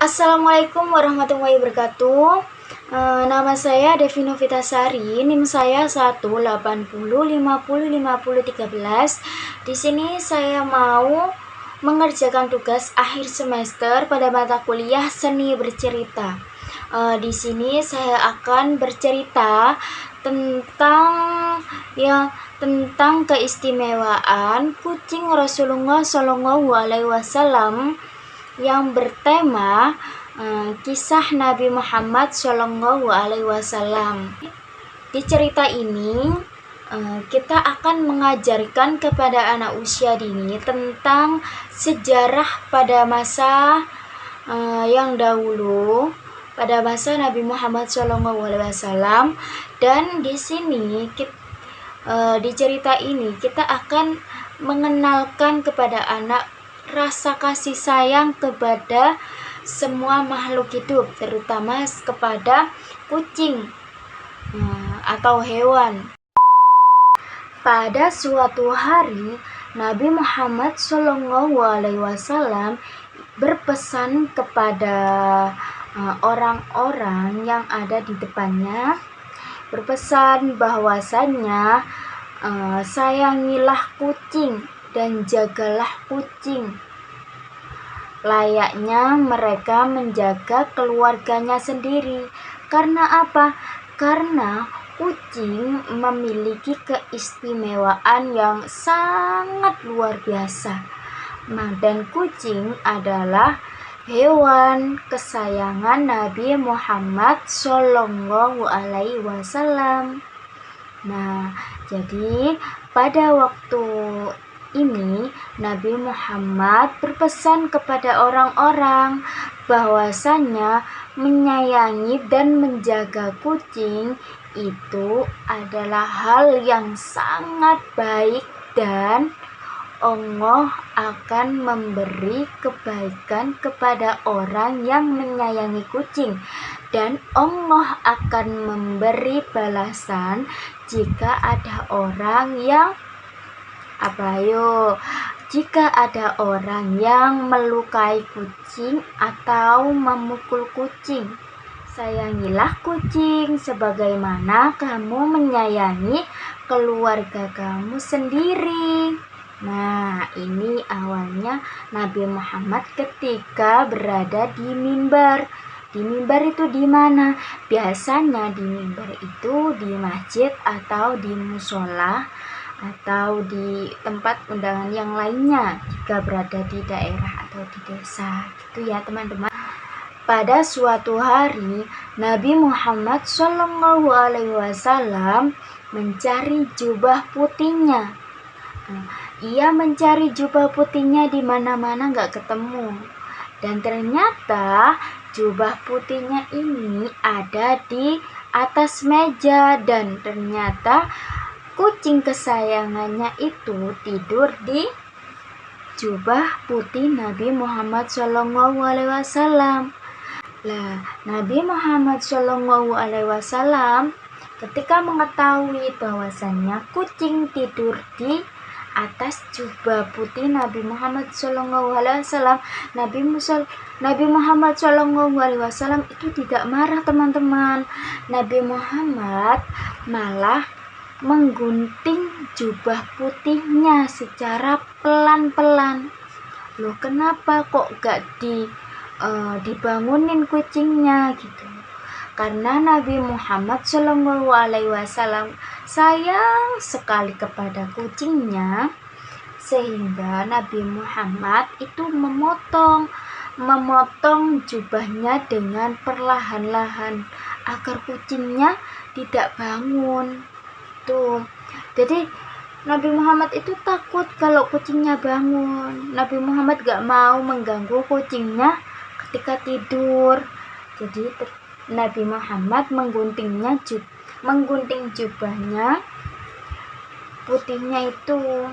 Assalamualaikum warahmatullahi wabarakatuh. Nama saya Devi Novitasari, NIM saya 180505013. Di sini saya mau mengerjakan tugas akhir semester pada mata kuliah seni bercerita. Di sini saya akan bercerita tentang keistimewaan kucing Rasulullah Shallallahu Alaihi Wasallam yang bertema kisah Nabi Muhammad Shallallahu Alaihi Wasallam. Di cerita ini kita akan mengajarkan kepada anak usia dini tentang sejarah pada masa yang dahulu, pada masa Nabi Muhammad Shallallahu Alaihi Wasallam. Dan di sini di cerita ini kita akan mengenalkan kepada anak rasa kasih sayang kepada semua makhluk hidup, terutama kepada kucing atau hewan. Pada suatu hari, Nabi Muhammad SAW berpesan kepada orang-orang yang ada di depannya, berpesan bahwasannya sayangilah kucing dan jagalah kucing, layaknya mereka menjaga keluarganya sendiri. Karena apa? Karena kucing memiliki keistimewaan yang sangat luar biasa. Dan kucing adalah hewan kesayangan Nabi Muhammad Shallallahu Alaihi Wasallam. Nah, jadi pada waktu ini Nabi Muhammad berpesan kepada orang-orang bahwasannya menyayangi dan menjaga kucing itu adalah hal yang sangat baik, dan Allah akan memberi kebaikan kepada orang yang menyayangi kucing, dan Allah akan memberi balasan jika ada orang yang jika ada orang yang melukai kucing atau memukul kucing. Sayangilah kucing sebagaimana kamu menyayangi keluarga kamu sendiri. Nah, ini awalnya Nabi Muhammad ketika berada di mimbar. Di mimbar itu di mana? Biasanya di mimbar itu di masjid atau di musola atau di tempat undangan yang lainnya jika berada di daerah atau di desa, gitu ya teman-teman. Pada suatu hari Nabi Muhammad Shallallahu Alaihi Wasallam mencari jubah putihnya. Ia mencari jubah putihnya di mana-mana nggak ketemu, dan ternyata jubah putihnya ini ada di atas meja, dan ternyata kucing kesayangannya itu tidur di jubah putih Nabi Muhammad Shallallahu Alaihi Wasallam. Nah, Nabi Muhammad Shallallahu Alaihi Wasallam ketika mengetahui bahwasannya kucing tidur di atas jubah putih Nabi Muhammad Shallallahu Alaihi Wasallam, Nabi Muhammad Shallallahu Alaihi Wasallam itu tidak marah, teman-teman. Nabi Muhammad malah menggunting jubah putihnya secara pelan-pelan. Loh, kenapa kok gak dibangunin kucingnya gitu? Karena Nabi Muhammad Shallallahu Alaihi Wasallam sayang sekali kepada kucingnya, sehingga Nabi Muhammad itu memotong jubahnya dengan perlahan-lahan agar kucingnya tidak bangun. Jadi Nabi Muhammad itu takut kalau kucingnya bangun. Nabi Muhammad gak mau mengganggu kucingnya ketika tidur. Jadi Nabi Muhammad menggunting jubahnya putihnya itu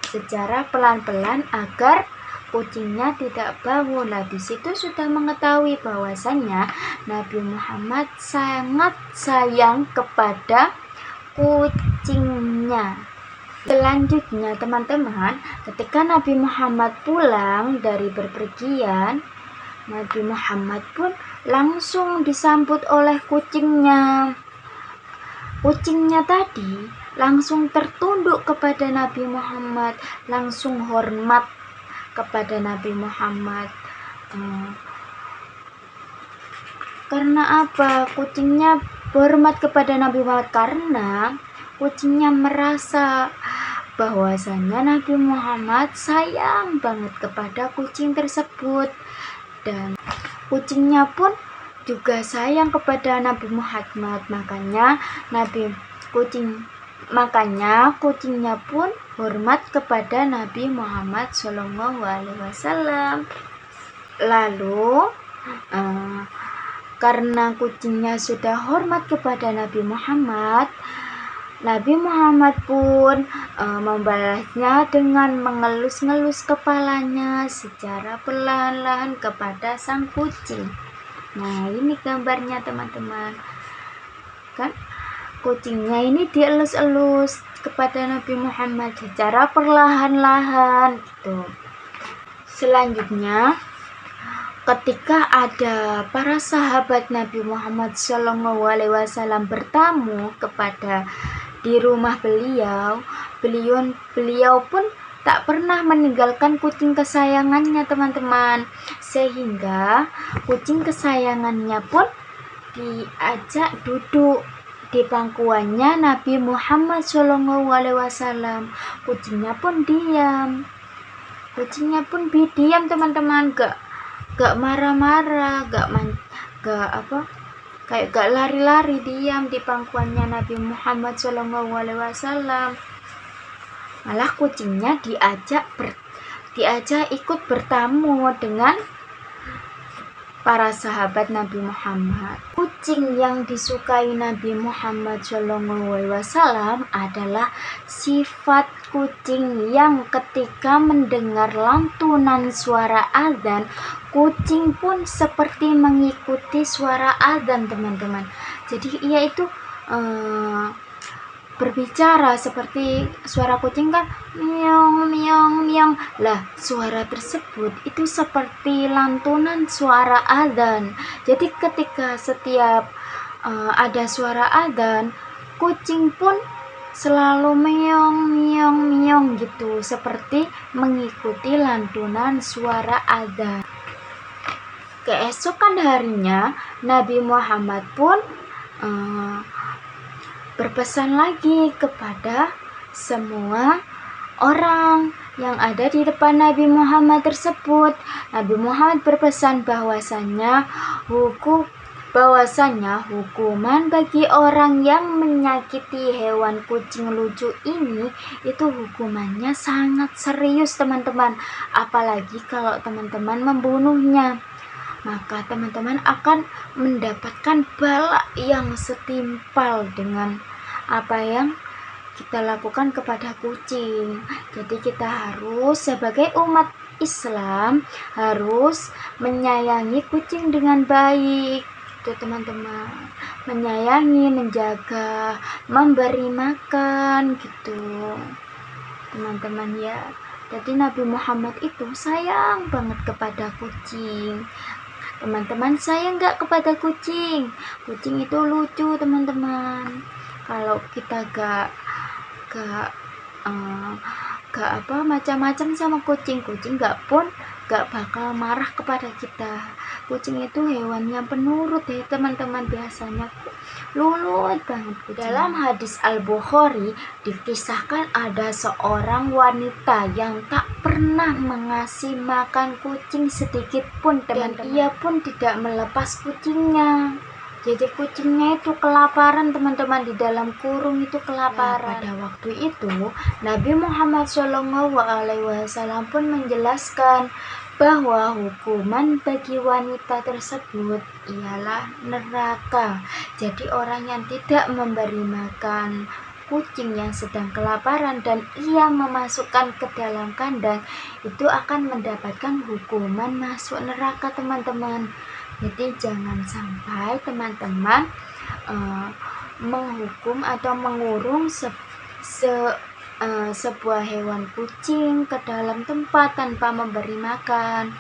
secara pelan-pelan agar kucingnya tidak bangun. Nah, di situ sudah mengetahui bahwasannya Nabi Muhammad sangat sayang kepada kucingnya. Selanjutnya teman-teman, ketika Nabi Muhammad pulang dari berpergian, Nabi Muhammad pun langsung disambut oleh kucingnya. Kucingnya tadi langsung tertunduk kepada Nabi Muhammad, langsung hormat kepada Nabi Muhammad. Karena apa? Kucingnya hormat kepada Nabi Muhammad karena kucingnya merasa bahwasanya Nabi Muhammad sayang banget kepada kucing tersebut, dan kucingnya pun juga sayang kepada Nabi Muhammad. Makanya kucingnya pun hormat kepada Nabi Muhammad SAW. Lalu karena kucingnya sudah hormat kepada Nabi Muhammad pun membalasnya dengan mengelus-ngelus kepalanya secara pelan-pelan kepada sang kucing. Nah, ini gambarnya teman-teman. Kan kucingnya ini dielus-elus kepada Nabi Muhammad secara perlahan-lahan gitu. Selanjutnya, ketika ada para sahabat Nabi Muhammad SAW bertamu di rumah beliau pun tak pernah meninggalkan kucing kesayangannya teman-teman, sehingga kucing kesayangannya pun diajak duduk di pangkuannya Nabi Muhammad SAW. Kucingnya pun diam teman-teman, gak marah-marah, gak lari-lari, diam di pangkuannya Nabi Muhammad SAW. Malah kucingnya diajak ikut bertamu dengan para sahabat Nabi Muhammad. Kucing yang disukai Nabi Muhammad SAW adalah sifat kucing yang ketika mendengar lantunan suara azan, kucing pun seperti mengikuti suara azan teman-teman. Jadi ia itu berbicara seperti suara kucing kan, miong miong miong. Lah, suara tersebut itu seperti lantunan suara adzan. Jadi ketika setiap ada suara adzan, kucing pun selalu meong miong miong gitu, seperti mengikuti lantunan suara adzan. Keesokan harinya Nabi Muhammad pun berpesan lagi kepada semua orang yang ada di depan Nabi Muhammad tersebut. Nabi Muhammad berpesan bahwasanya hukuman bagi orang yang menyakiti hewan kucing lucu ini itu hukumannya sangat serius teman-teman. Apalagi kalau teman-teman membunuhnya, maka teman-teman akan mendapatkan bala yang setimpal dengan apa yang kita lakukan kepada kucing. Jadi kita harus sebagai umat Islam harus menyayangi kucing dengan baik itu teman-teman, menyayangi, menjaga, memberi makan gitu teman-teman ya. Jadi Nabi Muhammad itu sayang banget kepada kucing. Teman-teman sayang nggak kepada kucing? Kucing itu lucu teman-teman. Kalau kita gak macam-macam sama kucing gak bakal marah kepada kita. Kucing itu hewan yang penurut ya teman-teman, biasanya nurut banget. Dalam hadis Al-Bukhari dikisahkan ada seorang wanita yang tak pernah mengasih makan kucing sedikit pun teman-teman. Dan ia pun tidak melepas kucingnya. Jadi kucingnya itu kelaparan teman-teman, di dalam kurung itu kelaparan. Pada waktu itu Nabi Muhammad SAW pun menjelaskan bahwa hukuman bagi wanita tersebut ialah neraka. Jadi orang yang tidak memberi makan kucing yang sedang kelaparan dan ia memasukkan ke dalam kandang itu akan mendapatkan hukuman masuk neraka teman-teman. Jadi jangan sampai teman-teman menghukum atau mengurung sebuah hewan kucing ke dalam tempat tanpa memberi makan.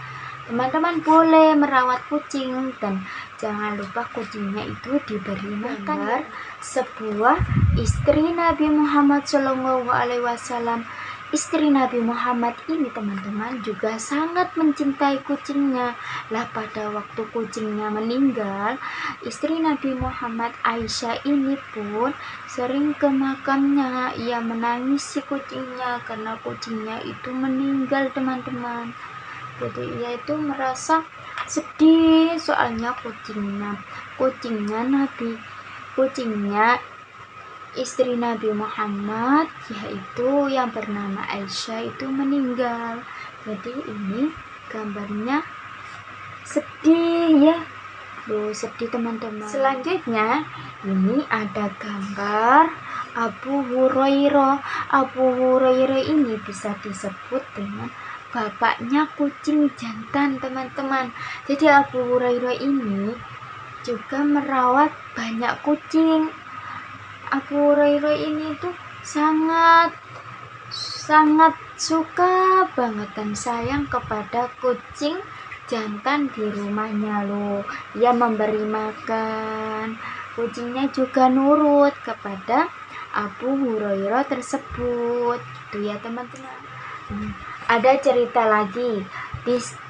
Teman-teman boleh merawat kucing dan jangan lupa kucingnya itu diberi makan. Sebuah istri Nabi Muhammad SAW, istri Nabi Muhammad ini teman-teman juga sangat mencintai kucingnya. Lah pada waktu kucingnya meninggal, istri Nabi Muhammad Aisyah ini pun sering ke makamnya. Ia menangis si kucingnya karena kucingnya itu meninggal teman-teman. Jadi ia itu merasa sedih soalnya kucingnya istri Nabi Muhammad yaitu yang bernama Aisyah itu meninggal. Jadi ini gambarnya sedih ya. Sedih teman-teman. Selanjutnya ini ada gambar Abu Hurairah. Abu Hurairah ini bisa disebut dengan bapaknya kucing jantan teman-teman. Jadi Abu Hurairah ini juga merawat banyak kucing. Abu Hurairah ini tuh sangat suka banget dan sayang kepada kucing jantan di rumahnya loh. Ia memberi makan, kucingnya juga nurut kepada Abu Hurairah tersebut gitu ya teman-teman. Ada cerita lagi,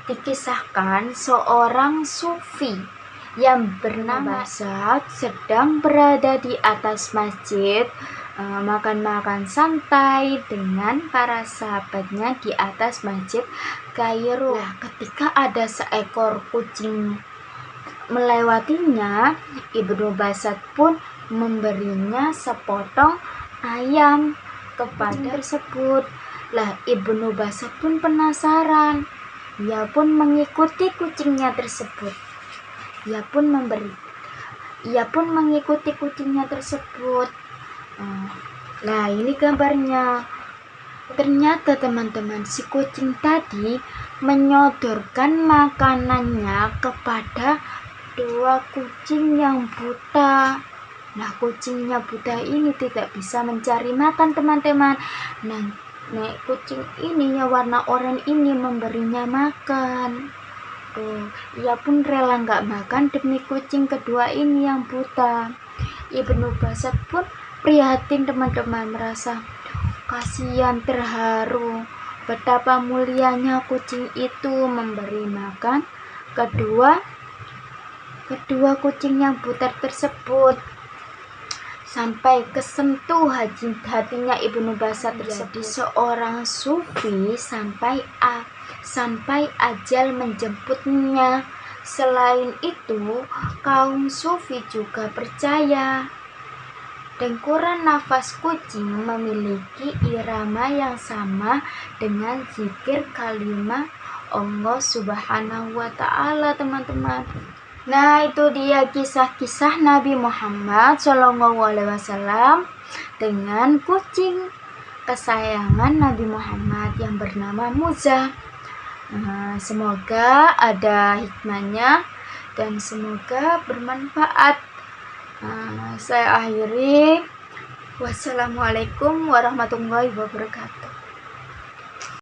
dikisahkan seorang sufi yang bernama Sa'ad sedang berada di atas masjid, makan-makan santai dengan para sahabatnya di atas masjid Kairo. Ketika ada seekor kucing melewatinya, Ibnu Basad pun memberinya sepotong ayam kepada tersebut. Lah Ibnu Basad pun penasaran. Ia pun mengikuti kucingnya tersebut. Ia pun mengikuti kucingnya tersebut. Nah ini gambarnya. Ternyata teman-teman, si kucing tadi menyodorkan makanannya kepada dua kucing yang buta. Nah kucingnya buta ini tidak bisa mencari makan teman-teman. Nek kucing ini yang warna oranye ini memberinya makan. Ia pun rela nggak makan demi kucing kedua ini yang buta. Ibnu Basad pun prihatin teman-teman, merasa kasihan, terharu betapa mulianya kucing itu memberi makan kedua kucing yang buta tersebut. Sampai kesentuh hatinya Ibnu Basad menjadi seorang sufi sampai ajal menjemputnya. Selain itu, kaum sufi juga percaya dengkuran nafas kucing memiliki irama yang sama dengan zikir kalimat Allah Subhanahu wa Ta'ala teman-teman. Nah itu dia kisah-kisah Nabi Muhammad SAW dengan kucing kesayangan Nabi Muhammad yang bernama Muza. Semoga ada hikmahnya dan semoga bermanfaat. Saya akhiri. Wassalamualaikum warahmatullahi wabarakatuh.